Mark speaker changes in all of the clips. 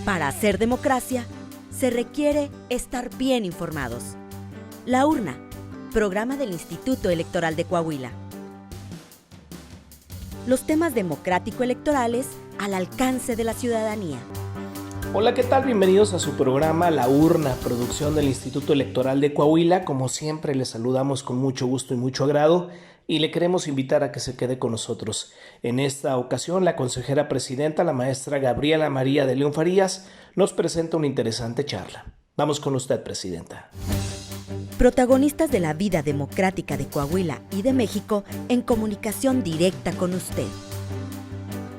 Speaker 1: Para hacer democracia, se requiere estar bien informados. La Urna, programa del Instituto Electoral de Coahuila. Los temas democrático-electorales al alcance de la ciudadanía.
Speaker 2: Hola, ¿qué tal? Bienvenidos a su programa La Urna, producción del Instituto Electoral de Coahuila. Como siempre, les saludamos con mucho gusto y mucho agrado y le queremos invitar a que se quede con nosotros. En esta ocasión, la consejera presidenta, la maestra Gabriela María de León Farías, nos presenta una interesante charla. Vamos con usted, presidenta.
Speaker 1: Protagonistas de la vida democrática de Coahuila y de México en comunicación directa con usted.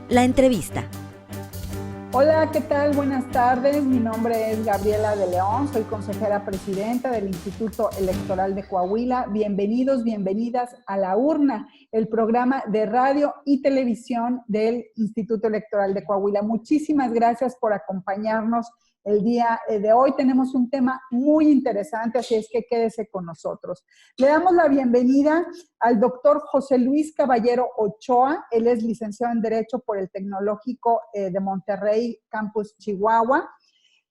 Speaker 1: La entrevista.
Speaker 3: Hola, ¿qué tal? Buenas tardes. Mi nombre es Gabriela de León, soy consejera presidenta del Instituto Electoral de Coahuila. Bienvenidos, bienvenidas a La Urna, el programa de radio y televisión del Instituto Electoral de Coahuila. Muchísimas gracias por acompañarnos el día de hoy. Tenemos un tema muy interesante, así es que quédese con nosotros. Le damos la bienvenida al doctor José Luis Caballero Ochoa. Él es licenciado en Derecho por el Tecnológico de Monterrey, Campus Chihuahua.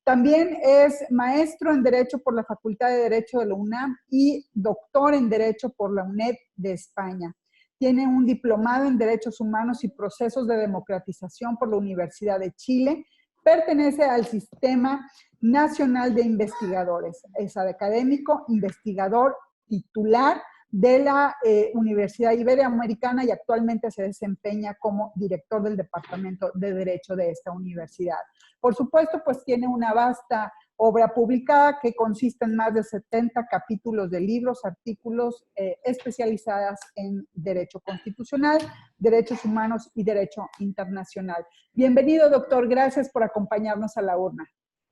Speaker 3: También es maestro en Derecho por la Facultad de Derecho de la UNAM y doctor en Derecho por la UNED de España. Tiene un diplomado en Derechos Humanos y Procesos de Democratización por la Universidad de Chile. Pertenece al Sistema Nacional de Investigadores. Es académico, investigador, titular de la Universidad Iberoamericana y actualmente se desempeña como director del Departamento de Derecho de esta universidad. Por supuesto, pues tiene una vasta obra publicada que consiste en más de 70 capítulos de libros, artículos especializadas en Derecho Constitucional, Derechos Humanos y Derecho Internacional. Bienvenido, doctor. Gracias por acompañarnos a La Urna.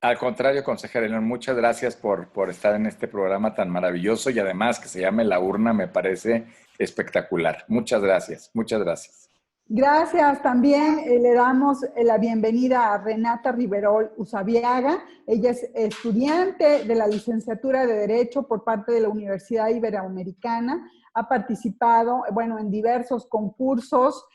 Speaker 4: Al contrario, consejera León, muchas gracias por estar en este programa tan maravilloso y además que se llame La Urna me parece espectacular. Muchas gracias, muchas gracias.
Speaker 3: Gracias. También le damos la bienvenida a Renata Riverol Usabiaga. Ella es estudiante de la licenciatura de Derecho por parte de la Universidad Iberoamericana. Ha participado, en diversos concursos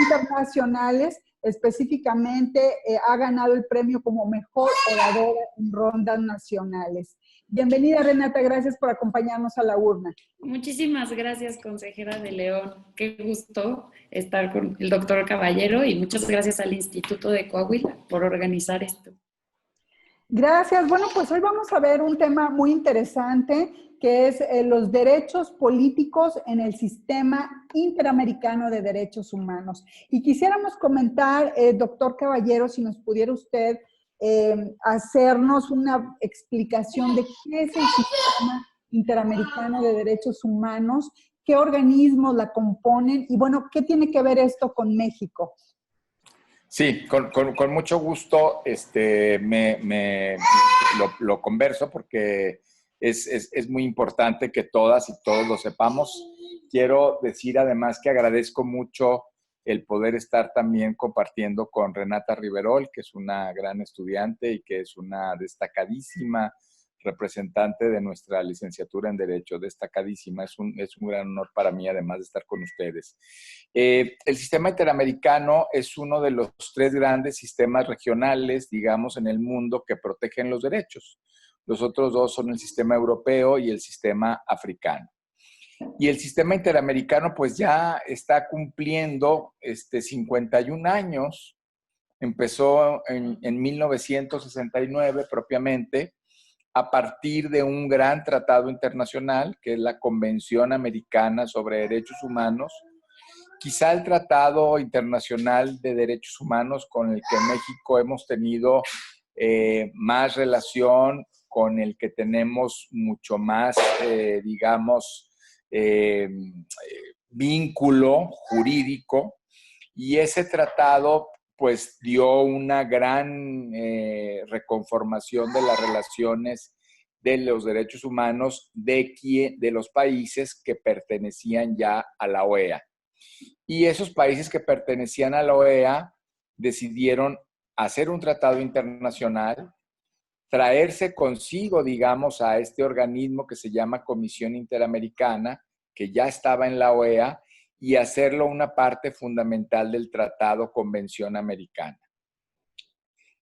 Speaker 3: internacionales. Específicamente ha ganado el premio como mejor oradora en rondas nacionales. Bienvenida, Renata, gracias por acompañarnos a La Urna.
Speaker 5: Muchísimas gracias, consejera de León. Qué gusto estar con el doctor Caballero y muchas gracias al Instituto de Coahuila por organizar esto.
Speaker 3: Gracias. Bueno, pues hoy vamos a ver un tema muy interesante que es los derechos políticos en el sistema interamericano de derechos humanos. Y quisiéramos comentar, doctor Caballero, si nos pudiera usted hacernos una explicación de qué es el sistema interamericano de derechos humanos, qué organismos la componen y, qué tiene que ver esto con México.
Speaker 4: Sí, con mucho gusto lo converso porque es muy importante que todas y todos lo sepamos. Quiero decir además que agradezco mucho el poder estar también compartiendo con Renata Riverol, que es una gran estudiante y que es una destacadísima representante de nuestra licenciatura en Derecho, destacadísima. Es un gran honor para mí, además de estar con ustedes. El sistema interamericano es uno de los 3 grandes sistemas regionales, digamos, en el mundo que protegen los derechos. Los otros 2 son el sistema europeo y el sistema africano. Y el sistema interamericano pues ya está cumpliendo 51 años. Empezó en 1969 propiamente, a partir de un gran tratado internacional, que es la Convención Americana sobre Derechos Humanos, quizá el tratado internacional de derechos humanos con el que México hemos tenido más relación, con el que tenemos mucho más, vínculo jurídico, y ese tratado pues dio una gran reconformación de las relaciones de los derechos humanos de los países que pertenecían ya a la OEA. Y esos países que pertenecían a la OEA decidieron hacer un tratado internacional, traerse consigo, digamos, a este organismo que se llama Comisión Interamericana, que ya estaba en la OEA, y hacerlo una parte fundamental del Tratado Convención Americana.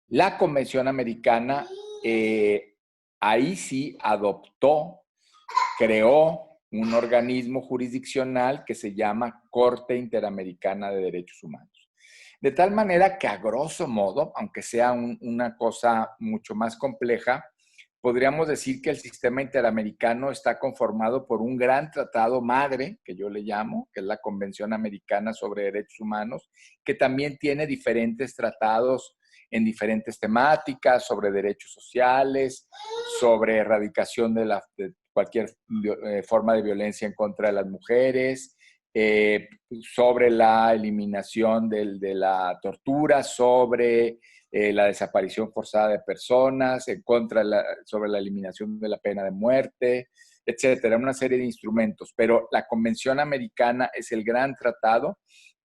Speaker 4: La Convención Americana ahí sí adoptó, creó un organismo jurisdiccional que se llama Corte Interamericana de Derechos Humanos. De tal manera que a grosso modo, aunque sea una cosa mucho más compleja, podríamos decir que el sistema interamericano está conformado por un gran tratado madre, que yo le llamo, que es la Convención Americana sobre Derechos Humanos, que también tiene diferentes tratados en diferentes temáticas, sobre derechos sociales, sobre erradicación de cualquier forma de violencia en contra de las mujeres, sobre la eliminación de la tortura, sobre la desaparición forzada de personas, sobre la eliminación de la pena de muerte, etcétera, una serie de instrumentos. Pero la Convención Americana es el gran tratado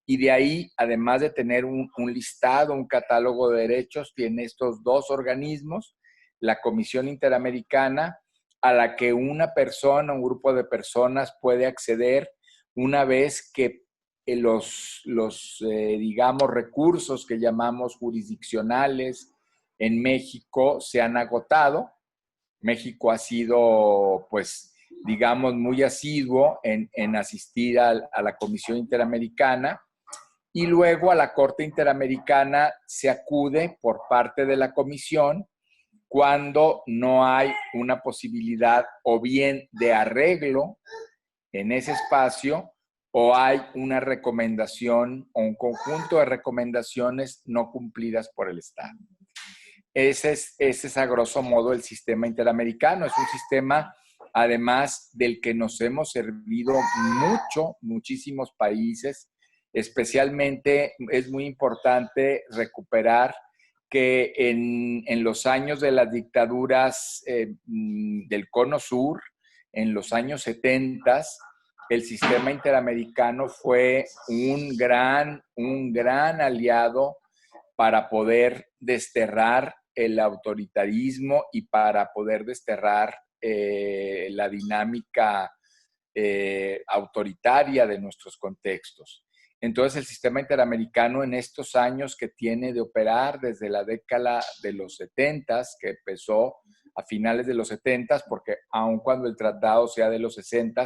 Speaker 4: y de ahí, además de tener un listado, un catálogo de derechos, tiene estos dos organismos, la Comisión Interamericana, a la que una persona, un grupo de personas puede acceder una vez que digamos, recursos que llamamos jurisdiccionales en México se han agotado. México ha sido, pues, digamos, muy asiduo en asistir a la Comisión Interamericana y luego a la Corte Interamericana se acude por parte de la Comisión cuando no hay una posibilidad o bien de arreglo en ese espacio o hay una recomendación o un conjunto de recomendaciones no cumplidas por el Estado. Ese es a grosso modo el sistema interamericano. Es un sistema, además, del que nos hemos servido muchísimos países. Especialmente es muy importante recuperar que en los años de las dictaduras del Cono Sur, en los años 70, el sistema interamericano fue un gran aliado para poder desterrar el autoritarismo y para poder desterrar la dinámica autoritaria de nuestros contextos. Entonces, el sistema interamericano en estos años que tiene de operar desde la década de los 70, que empezó a finales de los 70, porque aun cuando el tratado sea de los 60,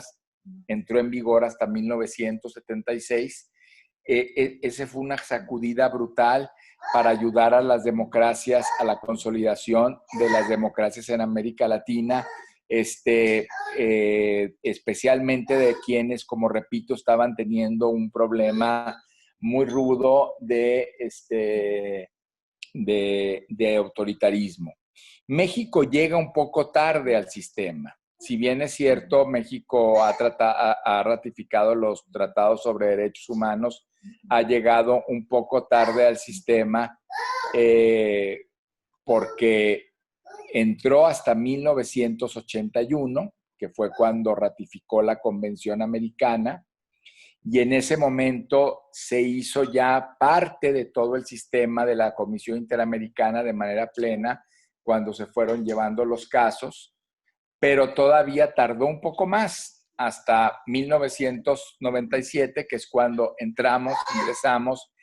Speaker 4: entró en vigor hasta 1976, ese fue una sacudida brutal para ayudar a las democracias, a la consolidación de las democracias en América Latina, especialmente de quienes, como repito, estaban teniendo un problema muy rudo de autoritarismo. México llega un poco tarde al sistema. Si bien es cierto, México ha ratificado los tratados sobre derechos humanos, ha llegado un poco tarde al sistema porque entró hasta 1981, que fue cuando ratificó la Convención Americana, y en ese momento se hizo ya parte de todo el sistema de la Comisión Interamericana de manera plena cuando se fueron llevando los casos, pero todavía tardó un poco más, hasta 1997, que es cuando ingresamos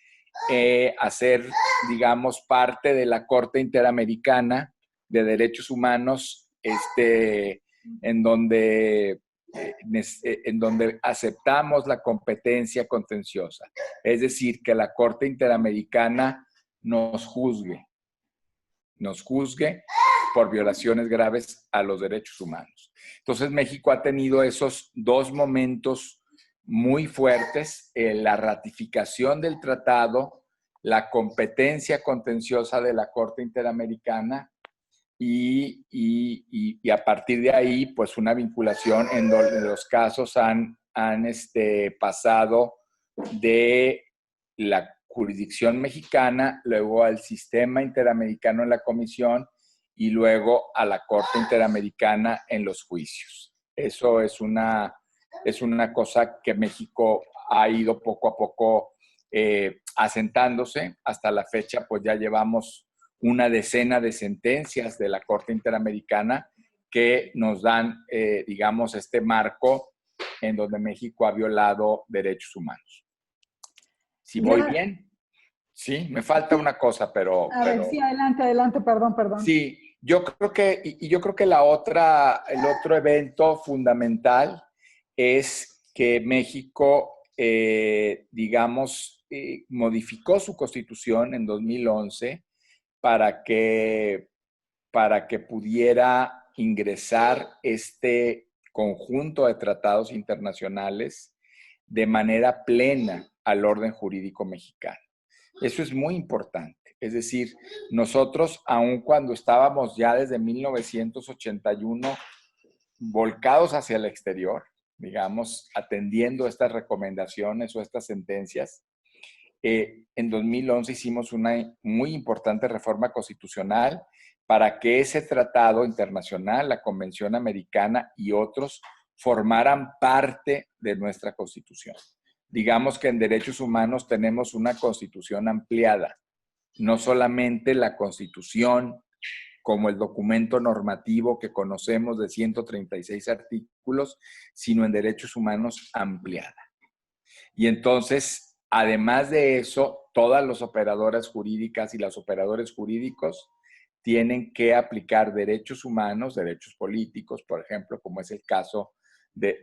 Speaker 4: a ser, digamos, parte de la Corte Interamericana de Derechos Humanos, en donde aceptamos la competencia contenciosa. Es decir, que la Corte Interamericana nos juzgue por violaciones graves a los derechos humanos. Entonces, México ha tenido esos dos momentos muy fuertes, la ratificación del tratado, la competencia contenciosa de la Corte Interamericana y a partir de ahí, pues una vinculación en donde los casos han pasado de la jurisdicción mexicana, luego al sistema interamericano en la comisión y luego a la Corte Interamericana en los juicios. Eso es una cosa que México ha ido poco a poco asentándose. Hasta la fecha, pues ya llevamos una decena de sentencias de la Corte Interamericana que nos dan, digamos, este marco en donde México ha violado derechos humanos. Si voy bien. Sí, me falta una cosa,
Speaker 3: A ver, sí, adelante, perdón.
Speaker 4: Sí, yo creo que el otro evento fundamental es que México, digamos, modificó su constitución en 2011 para que, para que pudiera ingresar este conjunto de tratados internacionales de manera plena al orden jurídico mexicano. Eso es muy importante. Es decir, nosotros, aun cuando estábamos ya desde 1981 volcados hacia el exterior, digamos, atendiendo estas recomendaciones o estas sentencias, en 2011 hicimos una muy importante reforma constitucional para que ese tratado internacional, la Convención Americana y otros formaran parte de nuestra Constitución. Digamos que en derechos humanos tenemos una Constitución ampliada, no solamente la Constitución como el documento normativo que conocemos de 136 artículos, sino en derechos humanos ampliada. Y entonces, además de eso, todas las operadoras jurídicas y los operadores jurídicos tienen que aplicar derechos humanos, derechos políticos, por ejemplo, como es el caso del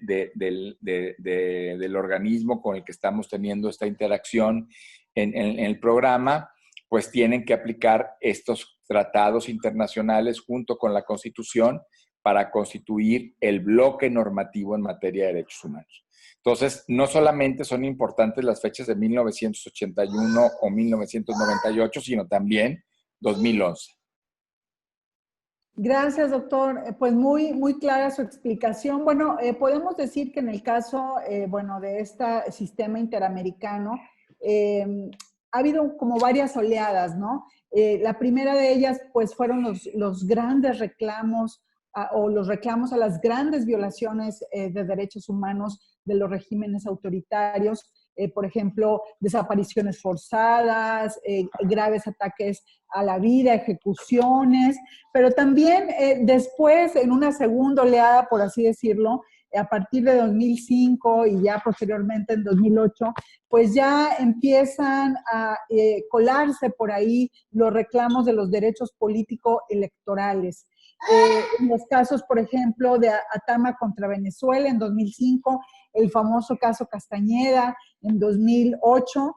Speaker 4: organismo con el que estamos teniendo esta interacción en el programa, pues tienen que aplicar estos tratados internacionales junto con la Constitución para constituir el bloque normativo en materia de derechos humanos. Entonces, no solamente son importantes las fechas de 1981 o 1998, sino también 2011.
Speaker 3: Gracias, doctor. Pues muy clara su explicación. Bueno, podemos decir que en el caso, bueno, de este sistema interamericano, ha habido como varias oleadas, ¿no? La primera de ellas, pues, fueron los grandes reclamos o los reclamos a las grandes violaciones de derechos humanos de los regímenes autoritarios. Por ejemplo, desapariciones forzadas, graves ataques a la vida, ejecuciones, pero también después, en una segunda oleada, por así decirlo, a partir de 2005 y ya posteriormente en 2008, pues ya empiezan a colarse por ahí los reclamos de los derechos político-electorales. En los casos, por ejemplo, de Atama contra Venezuela en 2005, el famoso caso Castañeda en 2008,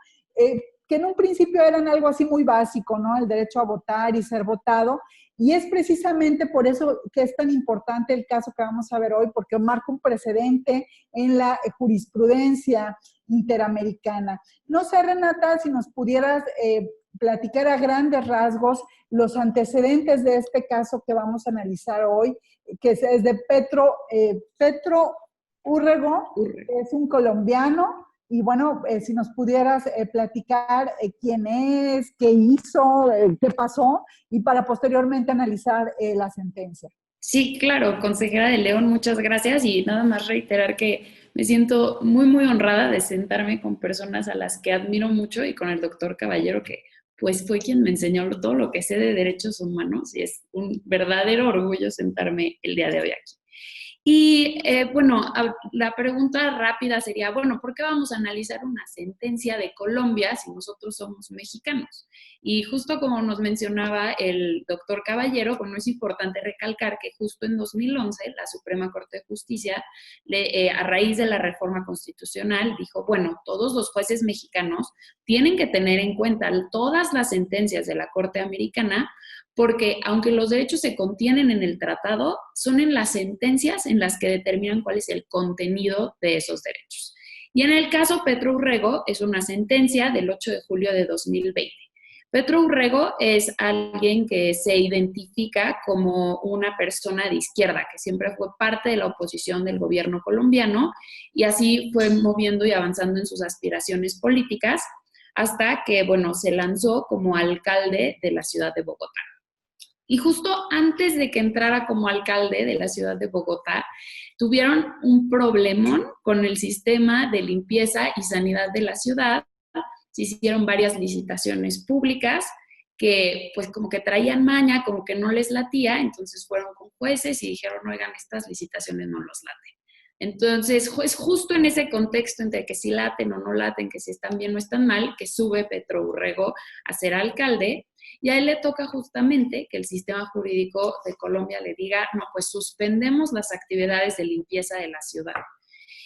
Speaker 3: que en un principio eran algo así muy básico, ¿no? El derecho a votar y ser votado. Y es precisamente por eso que es tan importante el caso que vamos a ver hoy, porque marca un precedente en la jurisprudencia interamericana. No sé, Renata, si nos pudieras platicar a grandes rasgos los antecedentes de este caso que vamos a analizar hoy, que es de Petro Urrego, que es un colombiano. Y bueno, si nos pudieras platicar quién es, qué hizo, qué pasó, y para posteriormente analizar la sentencia.
Speaker 5: Sí, claro, consejera de León, muchas gracias y nada más reiterar que me siento muy honrada de sentarme con personas a las que admiro mucho y con el doctor Caballero, que pues fue quien me enseñó todo lo que sé de derechos humanos y es un verdadero orgullo sentarme el día de hoy aquí. Y bueno, la pregunta rápida sería, bueno, ¿por qué vamos a analizar una sentencia de Colombia si nosotros somos mexicanos? Y justo como nos mencionaba el doctor Caballero, bueno, es importante recalcar que justo en 2011 la Suprema Corte de Justicia, a raíz de la reforma constitucional, dijo, bueno, todos los jueces mexicanos tienen que tener en cuenta todas las sentencias de la Corte Americana, porque aunque los derechos se contienen en el tratado, son en las sentencias en las que determinan cuál es el contenido de esos derechos. Y en el caso Petro Urrego es una sentencia del 8 de julio de 2020. Petro Urrego es alguien que se identifica como una persona de izquierda, que siempre fue parte de la oposición del gobierno colombiano y así fue moviendo y avanzando en sus aspiraciones políticas hasta que, bueno, se lanzó como alcalde de la ciudad de Bogotá. Y justo antes de que entrara como alcalde de la ciudad de Bogotá, tuvieron un problemón con el sistema de limpieza y sanidad de la ciudad. Se hicieron varias licitaciones públicas que pues como que traían maña, como que no les latía, entonces fueron con jueces y dijeron, oigan, estas licitaciones no los laten. Entonces, es justo en ese contexto entre que si laten o no laten, que si están bien o están mal, que sube Petro Urrego a ser alcalde, y a él le toca justamente que el sistema jurídico de Colombia le diga, no, pues suspendemos las actividades de limpieza de la ciudad.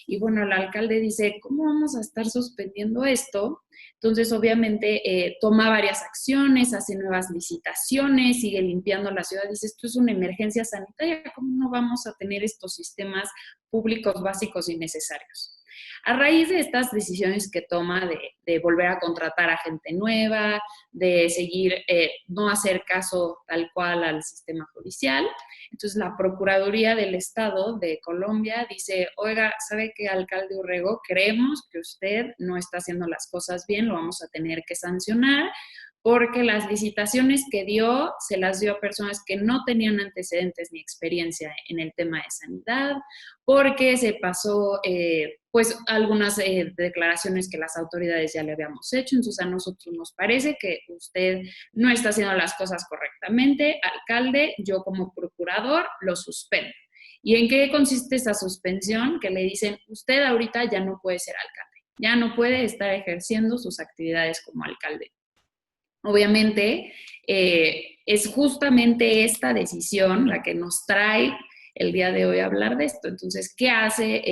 Speaker 5: Y bueno, el alcalde dice, ¿cómo vamos a estar suspendiendo esto? Entonces, obviamente, toma varias acciones, hace nuevas licitaciones, sigue limpiando la ciudad. Dice, esto es una emergencia sanitaria, ¿cómo no vamos a tener estos sistemas públicos básicos y necesarios? A raíz de estas decisiones que toma de volver a contratar a gente nueva, de seguir, no hacer caso tal cual al sistema judicial, entonces la Procuraduría del Estado de Colombia dice, oiga, ¿sabe qué, alcalde Urrego? Creemos que usted no está haciendo las cosas bien, lo vamos a tener que sancionar, porque las licitaciones que dio se las dio a personas que no tenían antecedentes ni experiencia en el tema de sanidad, porque se pasó pues algunas declaraciones que las autoridades ya le habíamos hecho. Entonces a nosotros nos parece que usted no está haciendo las cosas correctamente. Alcalde, yo como procurador lo suspendo. ¿Y en qué consiste esa suspensión? Que le dicen, usted ahorita ya no puede ser alcalde, ya no puede estar ejerciendo sus actividades como alcalde. Obviamente, es justamente esta decisión la que nos trae el día de hoy a hablar de esto. Entonces, ¿qué hace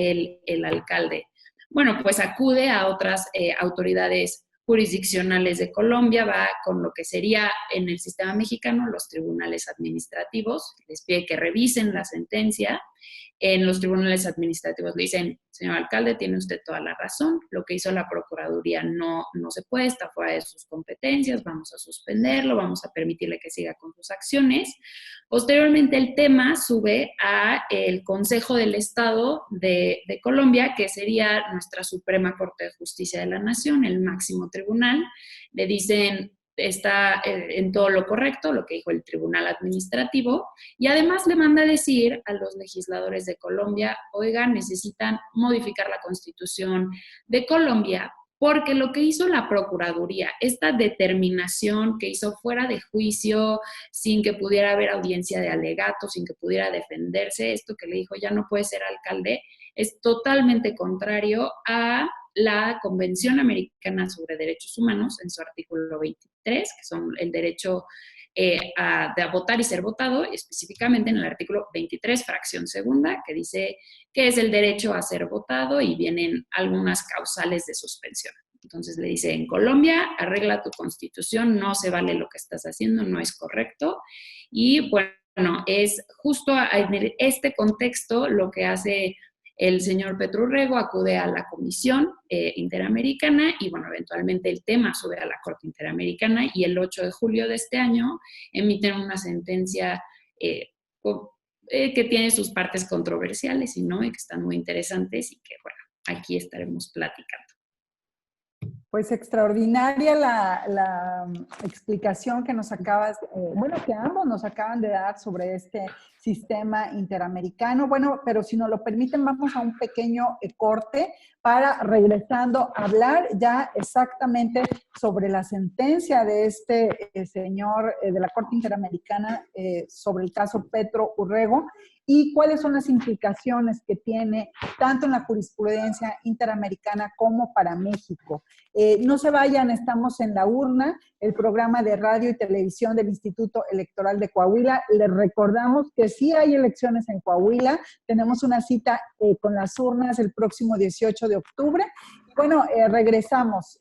Speaker 5: el alcalde? Bueno, pues acude a otras autoridades jurisdiccionales de Colombia, va con lo que sería en el sistema mexicano los tribunales administrativos, les pide que revisen la sentencia. En los tribunales administrativos le dicen, señor alcalde, tiene usted toda la razón, lo que hizo la Procuraduría no se puede, está fuera de sus competencias, vamos a suspenderlo, vamos a permitirle que siga con sus acciones. Posteriormente el tema sube a el Consejo del Estado de Colombia, que sería nuestra Suprema Corte de Justicia de la Nación, el máximo tribunal. Le dicen, está en todo lo correcto, lo que dijo el Tribunal Administrativo, y además le manda a decir a los legisladores de Colombia, oigan, necesitan modificar la Constitución de Colombia, porque lo que hizo la Procuraduría, esta determinación que hizo fuera de juicio, sin que pudiera haber audiencia de alegatos, sin que pudiera defenderse, esto que le dijo, ya no puede ser alcalde, es totalmente contrario a la Convención Americana sobre Derechos Humanos, en su artículo 23, que son el derecho a votar y ser votado, específicamente en el artículo 23, fracción segunda, que dice que es el derecho a ser votado y vienen algunas causales de suspensión. Entonces le dice, en Colombia, arregla tu constitución, no se vale lo que estás haciendo, no es correcto. Y bueno, es justo en este contexto lo que hace el señor Petro Urrego, acude a la Comisión Interamericana y, bueno, eventualmente el tema sube a la Corte Interamericana y el 8 de julio de este año emiten una sentencia que tiene sus partes controversiales y que están muy interesantes y que, bueno, aquí estaremos platicando.
Speaker 3: Pues extraordinaria la explicación que nos acabas, que ambos nos acaban de dar sobre este sistema interamericano. Bueno, pero si nos lo permiten, vamos a un pequeño corte para, regresando, hablar ya exactamente sobre la sentencia de este señor de la Corte Interamericana sobre el caso Petro Urrego y cuáles son las implicaciones que tiene tanto en la jurisprudencia interamericana como para México. No se vayan, estamos en La Urna, el programa de radio y televisión del Instituto Electoral de Coahuila. Les recordamos que sí hay elecciones en Coahuila, tenemos una cita con las urnas el próximo 18 de octubre. Bueno, regresamos.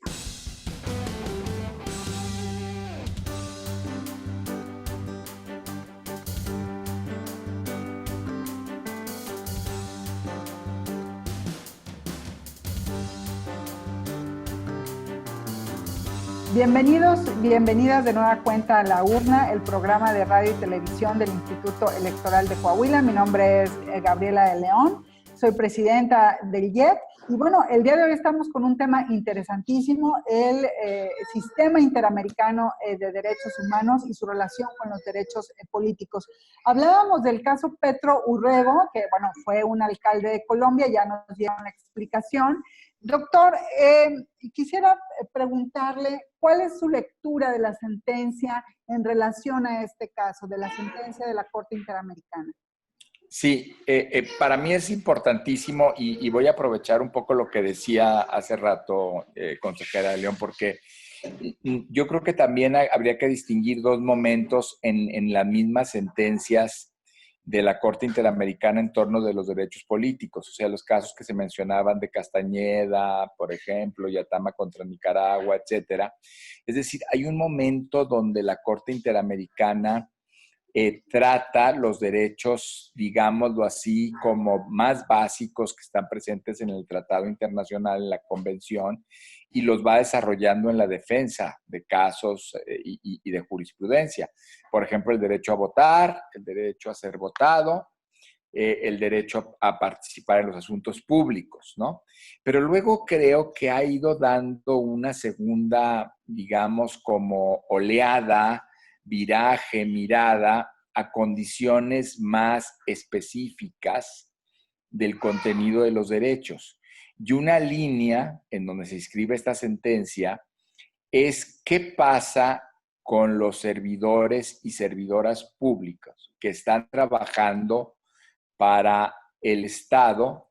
Speaker 3: Bienvenidos, bienvenidas de nueva cuenta a La Urna, el programa de radio y televisión del Instituto Electoral de Coahuila. Mi nombre es Gabriela de León, soy presidenta del IEP. Y bueno, el día de hoy estamos con un tema interesantísimo, el Sistema Interamericano de Derechos Humanos y su relación con los derechos políticos. Hablábamos del caso Petro Urrego, que bueno, fue un alcalde de Colombia, ya nos dieron la explicación. Doctor, quisiera preguntarle cuál es su lectura de la sentencia en relación a este caso, de la sentencia de la Corte Interamericana.
Speaker 4: Sí, para mí es importantísimo y voy a aprovechar un poco lo que decía hace rato, consejera de León, porque yo creo que también habría que distinguir dos momentos en las mismas sentencias de la Corte Interamericana en torno de los derechos políticos, o sea, los casos que se mencionaban de Castañeda, por ejemplo, Yatama contra Nicaragua, etcétera. Es decir, hay un momento donde la Corte Interamericana trata los derechos, digámoslo así, como más básicos que están presentes en el Tratado Internacional, en la Convención, y los va desarrollando en la defensa de casos y de jurisprudencia. Por ejemplo, el derecho a votar, el derecho a ser votado, el derecho a participar en los asuntos públicos, ¿no? Pero luego creo que ha ido dando una segunda, digamos, como oleada, viraje, mirada a condiciones más específicas del contenido de los derechos. Y una línea en donde se inscribe esta sentencia es qué pasa con los servidores y servidoras públicos que están trabajando para el Estado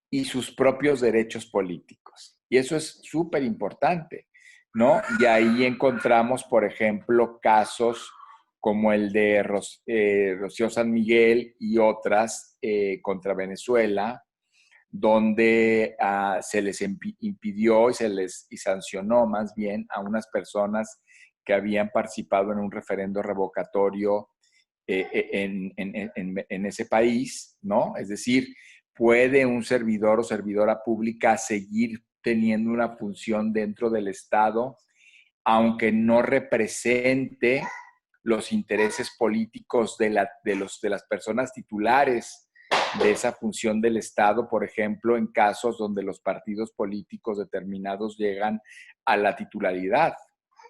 Speaker 4: y sus propios derechos políticos. Y eso es súper importante, ¿no? Y ahí encontramos, por ejemplo, casos como el de Rocío San Miguel y otras contra Venezuela, donde se les impidió y sancionó más bien a unas personas que habían participado en un referendo revocatorio en ese país, ¿no? Es decir, ¿puede un servidor o servidora pública seguir teniendo una función dentro del Estado, aunque no represente los intereses políticos de las personas titulares de esa función del Estado, por ejemplo, en casos donde los partidos políticos determinados llegan a la titularidad,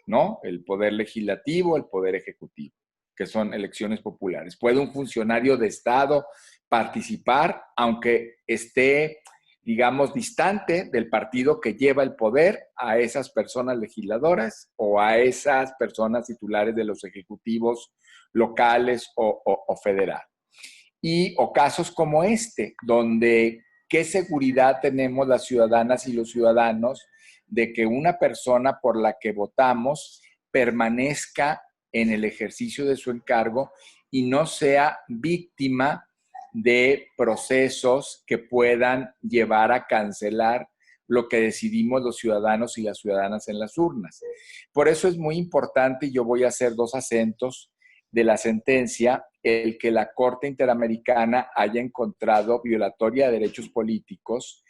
Speaker 4: ¿no? El poder legislativo, el poder ejecutivo, que son elecciones populares. ¿Puede un funcionario de Estado participar, aunque esté, digamos, distante del partido que lleva el poder, a esas personas legisladoras o a esas personas titulares de los ejecutivos locales o federal? O casos como este, donde qué seguridad tenemos las ciudadanas y los ciudadanos de que una persona por la que votamos permanezca en el ejercicio de su encargo y no sea víctima de procesos que puedan llevar a cancelar lo que decidimos los ciudadanos y las ciudadanas en las urnas. Por eso es muy importante, y yo voy a hacer dos acentos de la sentencia, el que la Corte Interamericana haya encontrado violatoria de derechos políticos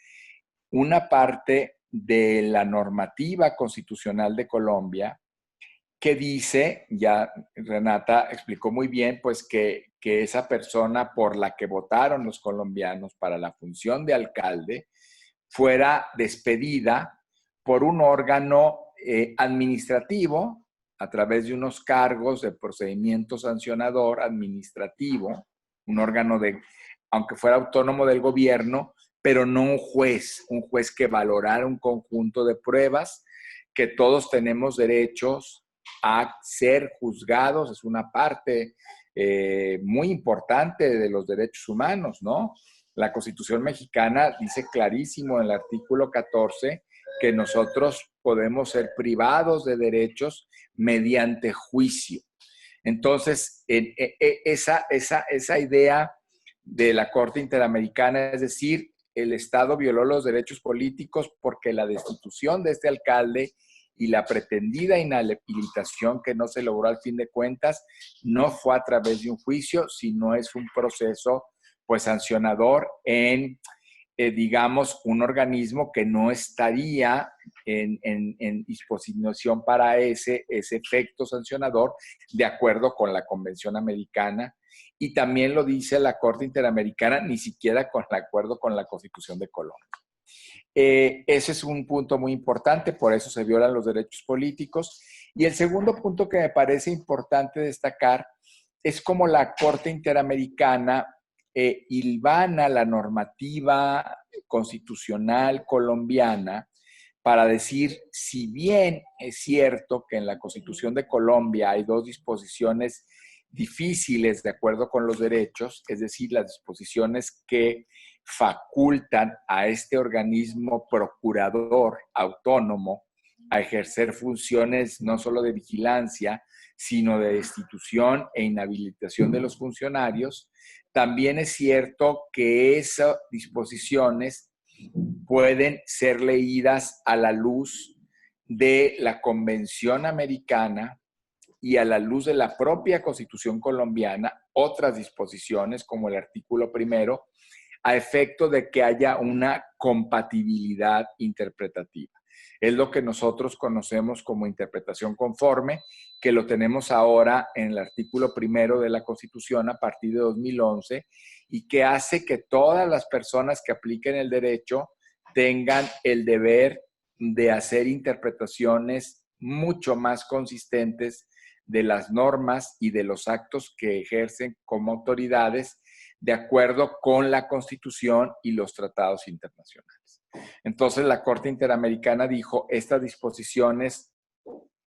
Speaker 4: una parte de la normativa constitucional de Colombia que dice, ya Renata explicó muy bien, pues que esa persona por la que votaron los colombianos para la función de alcalde fuera despedida por un órgano administrativo a través de unos cargos de procedimiento sancionador administrativo, un órgano aunque fuera autónomo del gobierno, pero no un juez que valorara un conjunto de pruebas, que todos tenemos derechos a ser juzgados, es una parte muy importante de los derechos humanos, ¿no? La Constitución mexicana dice clarísimo en el artículo 14 que nosotros podemos ser privados de derechos mediante juicio. Entonces, esa idea de la Corte Interamericana, es decir, el Estado violó los derechos políticos porque la destitución de este alcalde y la pretendida inhabilitación que no se logró al fin de cuentas no fue a través de un juicio, sino es un proceso pues sancionador en, digamos, un organismo que no estaría en disposición para ese efecto sancionador de acuerdo con la Convención Americana. Y también lo dice la Corte Interamericana, ni siquiera con el acuerdo con la Constitución de Colombia. Ese es un punto muy importante, por eso se violan los derechos políticos. Y el segundo punto que me parece importante destacar es cómo la Corte Interamericana hilvana la normativa constitucional colombiana para decir, si bien es cierto que en la Constitución de Colombia hay dos disposiciones difíciles de acuerdo con los derechos, es decir, las disposiciones que facultan a este organismo procurador autónomo a ejercer funciones no solo de vigilancia, sino de destitución e inhabilitación de los funcionarios. También es cierto que esas disposiciones pueden ser leídas a la luz de la Convención Americana y a la luz de la propia Constitución colombiana, otras disposiciones como el artículo 1, a efecto de que haya una compatibilidad interpretativa. Es lo que nosotros conocemos como interpretación conforme, que lo tenemos ahora en el artículo 1 de la Constitución a partir de 2011 y que hace que todas las personas que apliquen el derecho tengan el deber de hacer interpretaciones mucho más consistentes de las normas y de los actos que ejercen como autoridades de acuerdo con la Constitución y los tratados internacionales. Entonces, la Corte Interamericana dijo, estas disposiciones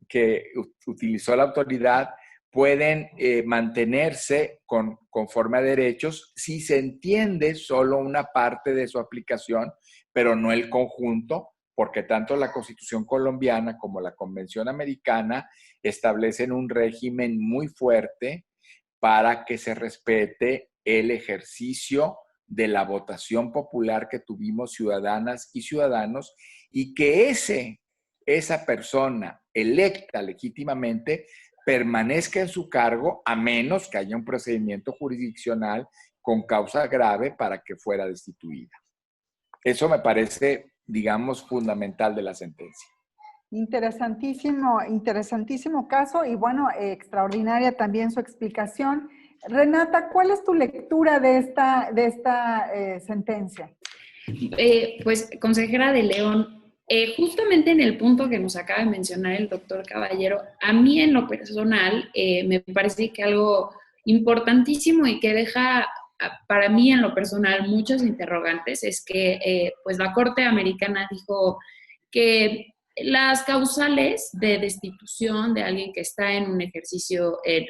Speaker 4: que utilizó la autoridad pueden mantenerse conforme a derechos si se entiende solo una parte de su aplicación, pero no el conjunto, porque tanto la Constitución colombiana como la Convención Americana establecen un régimen muy fuerte para que se respete el ejercicio de la votación popular que tuvimos ciudadanas y ciudadanos y que esa persona electa legítimamente permanezca en su cargo a menos que haya un procedimiento jurisdiccional con causa grave para que fuera destituida. Eso me parece, digamos, fundamental de la sentencia.
Speaker 3: Interesantísimo, interesantísimo caso y bueno, extraordinaria también su explicación. Renata, ¿cuál es tu lectura de esta sentencia?
Speaker 5: Pues, consejera de León, justamente en el punto que nos acaba de mencionar el doctor Caballero, a mí en lo personal me parece que algo importantísimo y que deja para mí en lo personal muchos interrogantes es que pues la Corte Americana dijo que las causales de destitución de alguien que está en un ejercicio, que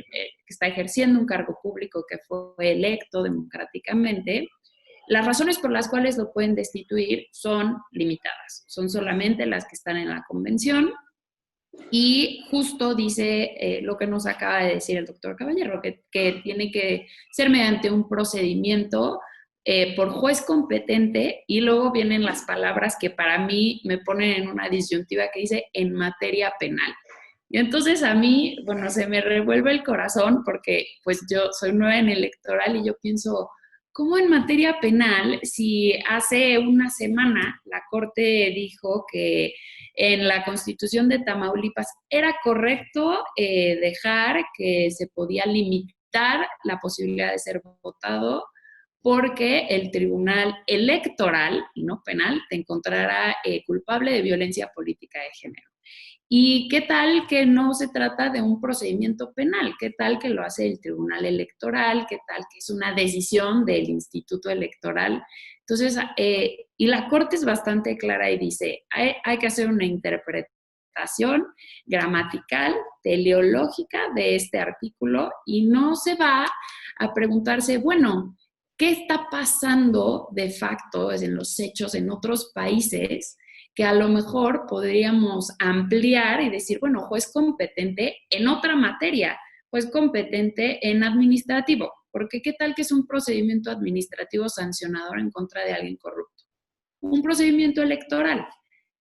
Speaker 5: está ejerciendo un cargo público que fue electo democráticamente, las razones por las cuales lo pueden destituir son limitadas, son solamente las que están en la convención y justo dice lo que nos acaba de decir el doctor Caballero, que tiene que ser mediante un procedimiento por juez competente y luego vienen las palabras que para mí me ponen en una disyuntiva que dice en materia penal. Y entonces a mí, bueno, se me revuelve el corazón porque pues yo soy nueva en electoral y yo pienso, ¿cómo en materia penal si hace una semana la Corte dijo que en la Constitución de Tamaulipas era correcto dejar que se podía limitar la posibilidad de ser votado porque el tribunal electoral, y no penal, te encontrará culpable de violencia política de género? ¿Y qué tal que no se trata de un procedimiento penal? ¿Qué tal que lo hace el tribunal electoral? ¿Qué tal que es una decisión del instituto electoral? Entonces, y la Corte es bastante clara y dice, hay que hacer una interpretación gramatical, teleológica de este artículo y no se va a preguntarse, bueno, ¿qué está pasando de facto en los hechos en otros países que a lo mejor podríamos ampliar y decir, bueno, juez competente en otra materia, juez competente en administrativo? Porque ¿qué tal que es un procedimiento administrativo sancionador en contra de alguien corrupto? Un procedimiento electoral.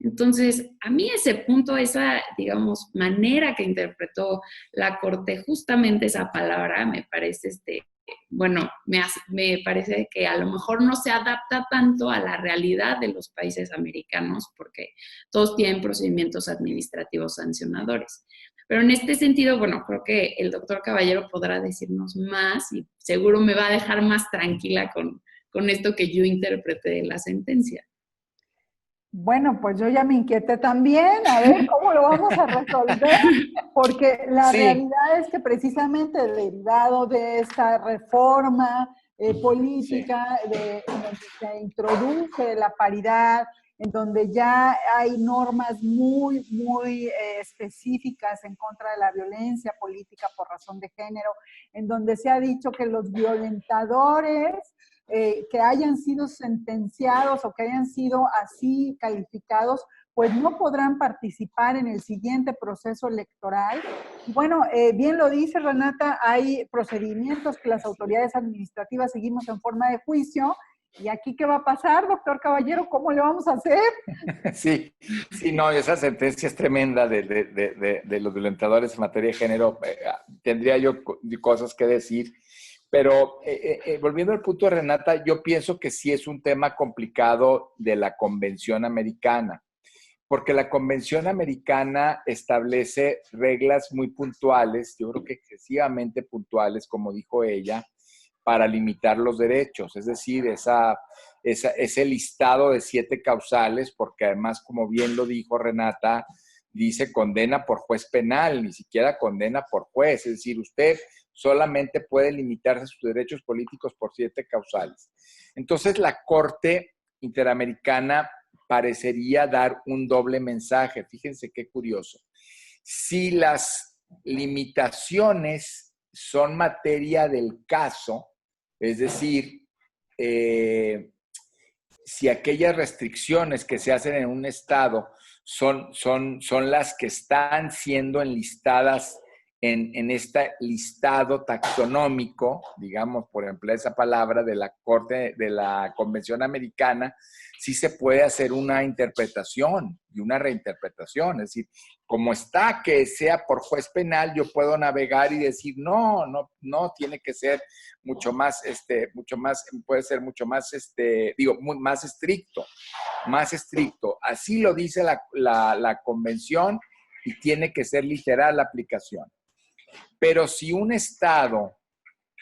Speaker 5: Entonces, a mí ese punto, esa, digamos, manera que interpretó la Corte, justamente esa palabra, me parece, bueno, me parece que a lo mejor no se adapta tanto a la realidad de los países americanos, porque todos tienen procedimientos administrativos sancionadores. Pero en este sentido, bueno, creo que el doctor Caballero podrá decirnos más y seguro me va a dejar más tranquila con esto que yo interpreté de la sentencia.
Speaker 3: Bueno, pues yo ya me inquieté también, a ver cómo lo vamos a resolver, porque la realidad es que precisamente derivado de esta reforma política en donde se introduce la paridad en donde ya hay normas muy, muy específicas en contra de la violencia política por razón de género, en donde se ha dicho que los violentadores que hayan sido sentenciados o que hayan sido así calificados, pues no podrán participar en el siguiente proceso electoral. Bueno, bien lo dice Renata, hay procedimientos que las autoridades administrativas seguimos en forma de juicio. ¿Y aquí qué va a pasar, doctor Caballero? ¿Cómo le vamos a hacer?
Speaker 4: Sí, sí, no, esa sentencia es tremenda de los violentadores en materia de género. Tendría yo cosas que decir, pero volviendo al punto de Renata, yo pienso que sí es un tema complicado de la Convención Americana, porque la Convención Americana establece reglas muy puntuales, yo creo que excesivamente puntuales, como dijo ella, para limitar los derechos, es decir, ese listado de 7 causales, porque además, como bien lo dijo Renata, dice condena por juez penal, ni siquiera condena por juez, es decir, usted solamente puede limitarse sus derechos políticos por 7 causales. Entonces, la Corte Interamericana parecería dar un doble mensaje. Fíjense qué curioso. Si las limitaciones son materia del caso, es decir, si aquellas restricciones que se hacen en un estado son las que están siendo enlistadas en este listado taxonómico, digamos, por ejemplo, esa palabra de la Corte, de la Convención Americana, sí se puede hacer una interpretación y una reinterpretación. Es decir, como está que sea por juez penal, yo puedo navegar y decir, no, tiene que ser mucho más, puede ser mucho más, más estricto, más estricto. Así lo dice la convención y tiene que ser literal la aplicación. Pero si un estado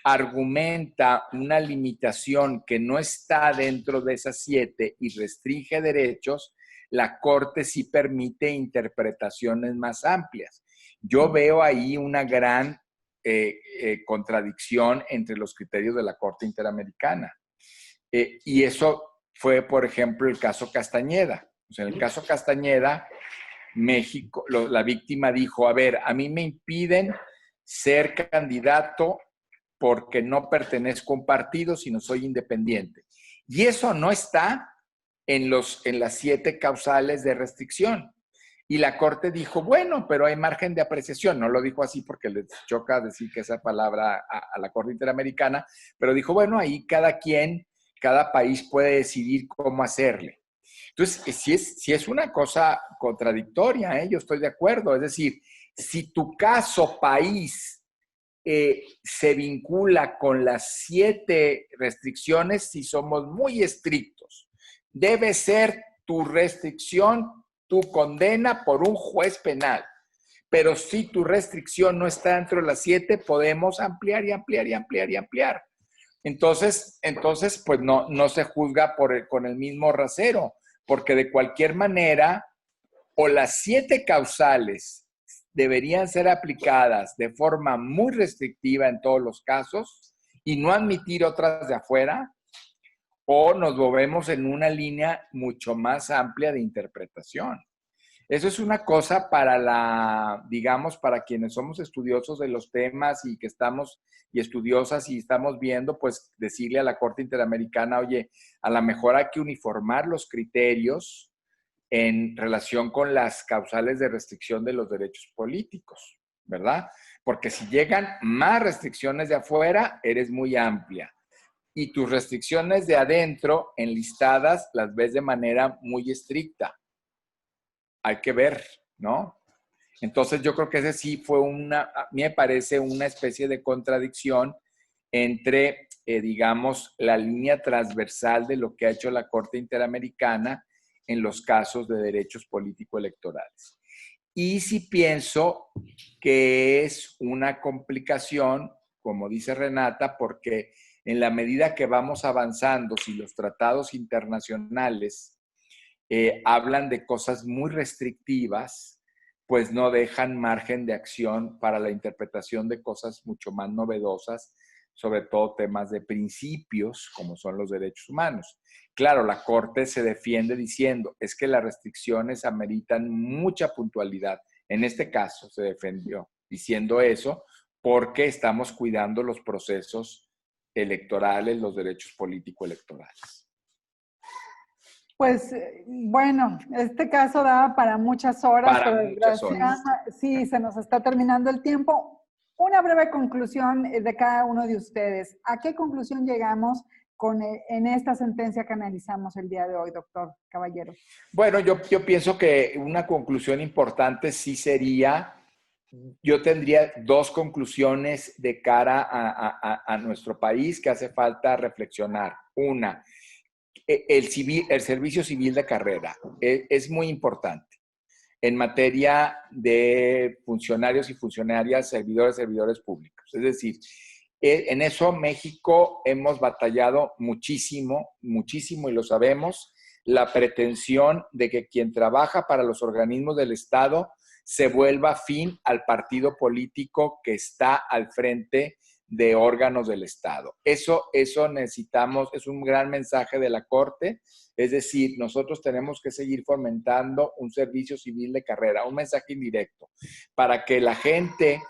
Speaker 4: argumenta una limitación que no está dentro de esas 7 y restringe derechos, la Corte sí permite interpretaciones más amplias. Yo veo ahí una gran contradicción entre los criterios de la Corte Interamericana. Y eso fue, por ejemplo, el caso Castañeda. O sea, en el caso Castañeda, México, la víctima dijo, a ver, a mí me impiden ser candidato porque no pertenezco a un partido, sino soy independiente. Y eso no está en las 7 causales de restricción. Y la Corte dijo, bueno, pero hay margen de apreciación. No lo dijo así porque les choca decir que esa palabra a la Corte Interamericana, pero dijo, bueno, ahí cada país puede decidir cómo hacerle. Entonces, si es una cosa contradictoria, yo estoy de acuerdo. Es decir, si tu caso país se vincula con las 7 restricciones, si somos muy estrictos, debe ser tu restricción, tu condena por un juez penal. Pero si tu restricción no está dentro de las 7, podemos ampliar y ampliar y ampliar y ampliar. Entonces pues no se juzga con el mismo rasero, porque de cualquier manera, o las 7 causales deberían ser aplicadas de forma muy restrictiva en todos los casos y no admitir otras de afuera, o nos movemos en una línea mucho más amplia de interpretación. Eso es una cosa digamos, para quienes somos estudiosos de los temas y que estamos, y estudiosas y estamos viendo, pues decirle a la Corte Interamericana, oye, a lo mejor hay que uniformar los criterios en relación con las causales de restricción de los derechos políticos, ¿verdad? Porque si llegan más restricciones de afuera, eres muy amplia. Y tus restricciones de adentro, enlistadas, las ves de manera muy estricta. Hay que ver, ¿no? Entonces yo creo que ese sí fue a mí me parece una especie de contradicción entre, digamos, la línea transversal de lo que ha hecho la Corte Interamericana en los casos de derechos político-electorales. Y sí pienso que es una complicación, como dice Renata, porque en la medida que vamos avanzando, si los tratados internacionales hablan de cosas muy restrictivas, pues no dejan margen de acción para la interpretación de cosas mucho más novedosas sobre todo temas de principios, como son los derechos humanos. Claro, la Corte se defiende diciendo, es que las restricciones ameritan mucha puntualidad. En este caso se defendió diciendo eso porque estamos cuidando los procesos electorales, los derechos político-electorales.
Speaker 3: Pues bueno, este caso daba para muchas horas,
Speaker 4: Para
Speaker 3: pero
Speaker 4: muchas horas.
Speaker 3: sí, se nos está terminando el tiempo. Una breve conclusión de cada uno de ustedes. ¿A qué conclusión llegamos en esta sentencia que analizamos el día de hoy, doctor Caballero?
Speaker 4: Bueno, yo pienso que una conclusión importante sí sería, yo tendría dos conclusiones de cara a nuestro país que hace falta reflexionar. Una, el servicio civil de carrera es muy importante en materia de funcionarios y funcionarias, servidores públicos. Es decir, en eso México hemos batallado muchísimo, muchísimo, y lo sabemos, la pretensión de que quien trabaja para los organismos del Estado se vuelva afín al partido político que está al frente de órganos del Estado. Eso necesitamos, es un gran mensaje de la Corte, es decir, nosotros tenemos que seguir fomentando un servicio civil de carrera, un mensaje indirecto, para que la gente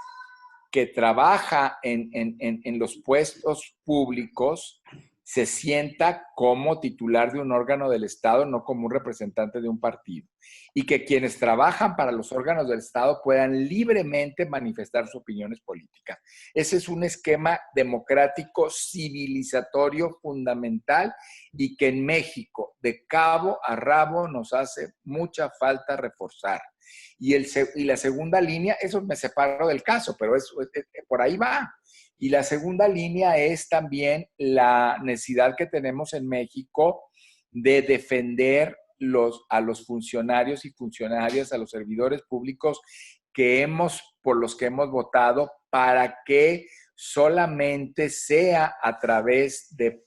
Speaker 4: que trabaja en los puestos públicos se sienta como titular de un órgano del Estado, no como un representante de un partido. Y que quienes trabajan para los órganos del Estado puedan libremente manifestar sus opiniones políticas. Ese es un esquema democrático, civilizatorio, fundamental, y que en México, de cabo a rabo, nos hace mucha falta reforzar. Y la segunda línea, eso me separo del caso, pero por ahí va. Y la segunda línea es también la necesidad que tenemos en México de defender a los funcionarios y funcionarias, a los servidores públicos por los que hemos votado, para que solamente sea a través de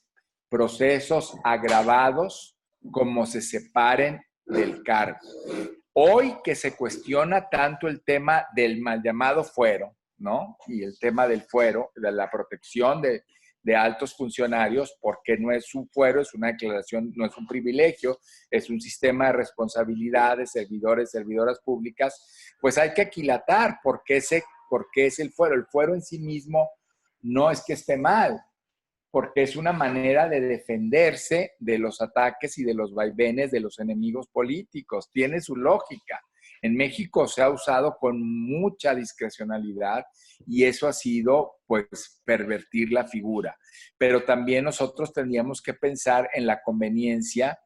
Speaker 4: procesos agravados como se separen del cargo. Hoy que se cuestiona tanto el tema del mal llamado fuero, ¿no? Y el tema del fuero, de la protección de altos funcionarios, porque no es un fuero, es una declaración, no es un privilegio, es un sistema de responsabilidad de servidoras públicas, pues hay que aquilatar por qué es el fuero. El fuero en sí mismo no es que esté mal, porque es una manera de defenderse de los ataques y de los vaivenes de los enemigos políticos. Tiene su lógica. En México se ha usado con mucha discrecionalidad y eso ha sido, pues, pervertir la figura. Pero también nosotros tendríamos que pensar en la conveniencia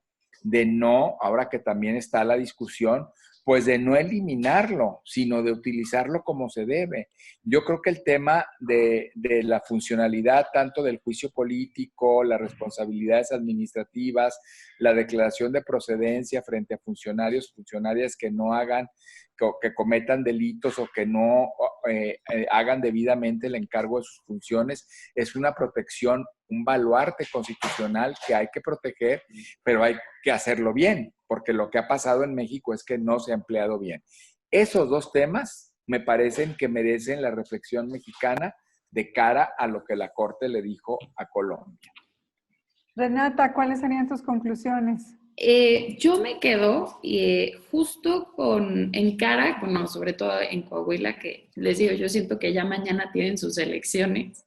Speaker 4: de no, ahora que también está la discusión, pues de no eliminarlo, sino de utilizarlo como se debe. Yo creo que el tema de la funcionalidad, tanto del juicio político, las responsabilidades administrativas, la declaración de procedencia frente a funcionarias que no hagan, que cometan delitos o que no hagan debidamente el encargo de sus funciones, es una protección, un baluarte constitucional que hay que proteger, pero hay que hacerlo bien, porque lo que ha pasado en México es que no se ha empleado bien. Esos dos temas me parecen que merecen la reflexión mexicana de cara a lo que la Corte le dijo a Colombia.
Speaker 3: Renata, ¿cuáles serían tus conclusiones?
Speaker 5: Yo me quedo justo en cara, bueno, sobre todo en Coahuila, que les digo, yo siento que ya mañana tienen sus elecciones.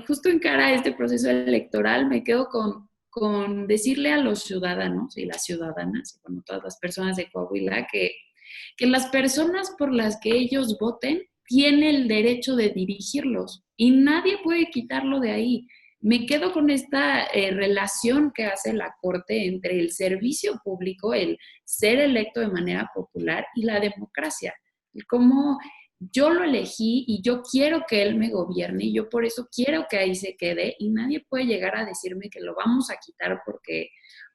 Speaker 5: Justo en cara a este proceso electoral me quedo con decirle a los ciudadanos y las ciudadanas, bueno, todas las personas de Coahuila, que las personas por las que ellos voten tienen el derecho de dirigirlos y nadie puede quitarlo de ahí. Me quedo con esta relación que hace la Corte entre el servicio público, el ser electo de manera popular y la democracia. Como yo lo elegí y yo quiero que él me gobierne y yo por eso quiero que ahí se quede y nadie puede llegar a decirme que lo vamos a quitar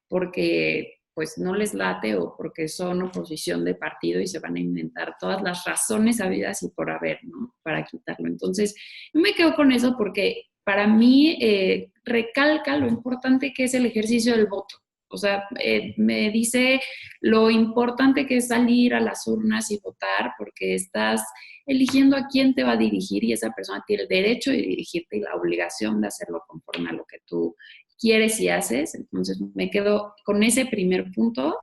Speaker 5: porque pues no les late o porque son oposición de partido y se van a inventar todas las razones habidas y por haber, ¿no? Para quitarlo. Entonces, yo me quedo con eso porque para mí recalca lo importante que es el ejercicio del voto. O sea, me dice lo importante que es salir a las urnas y votar, porque estás eligiendo a quién te va a dirigir y esa persona tiene el derecho de dirigirte y la obligación de hacerlo conforme a lo que tú quieres y haces. Entonces me quedo con ese primer punto.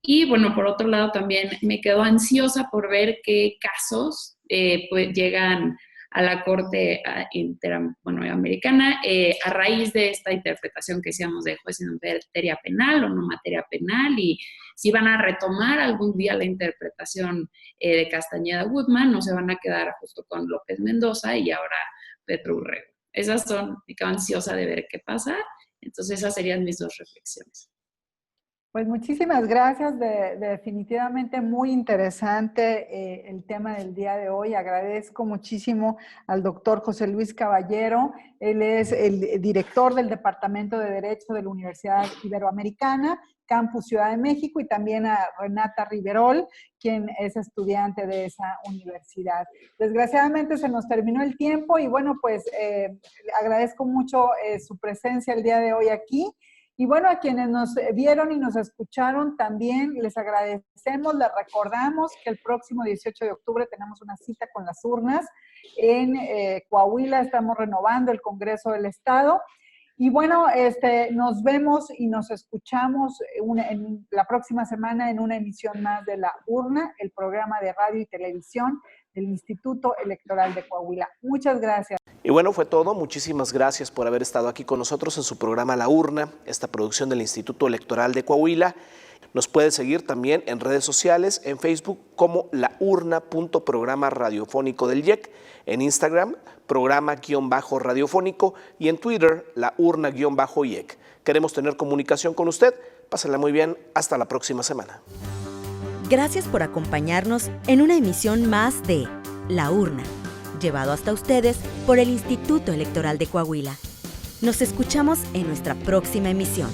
Speaker 5: Y bueno, por otro lado también me quedo ansiosa por ver qué casos pues llegan a la Corte Interamericana a raíz de esta interpretación que hacíamos de juez en materia penal o no materia penal, y si van a retomar algún día la interpretación de Castañeda Guzmán, no se van a quedar justo con López Mendoza y ahora Petro Urrego. Esas son, me quedo ansiosa de ver qué pasa. Entonces esas serían mis dos reflexiones.
Speaker 3: Pues muchísimas gracias, definitivamente muy interesante el tema del día de hoy. Agradezco muchísimo al doctor José Luis Caballero, él es el director del Departamento de Derecho de la Universidad Iberoamericana, Campus Ciudad de México, y también a Renata Riverol, quien es estudiante de esa universidad. Desgraciadamente se nos terminó el tiempo y bueno, pues agradezco mucho su presencia el día de hoy aquí. Y bueno, a quienes nos vieron y nos escucharon también les agradecemos, les recordamos que el próximo 18 de octubre tenemos una cita con las urnas. En Coahuila estamos renovando el Congreso del Estado. Y bueno, nos vemos y nos escuchamos en la próxima semana en una emisión más de La Urna, el programa de radio y televisión del Instituto Electoral de Coahuila. Muchas gracias.
Speaker 2: Y bueno, fue todo. Muchísimas gracias por haber estado aquí con nosotros en su programa La Urna, esta producción del Instituto Electoral de Coahuila. Nos puede seguir también en redes sociales, en Facebook como laurna.programa radiofónico del IEC, en Instagram, programa-radiofónico y en Twitter, laurna-IEC. Queremos tener comunicación con usted. Pásenla muy bien. Hasta la próxima semana.
Speaker 1: Gracias por acompañarnos en una emisión más de La Urna, llevado hasta ustedes por el Instituto Electoral de Coahuila. Nos escuchamos en nuestra próxima emisión.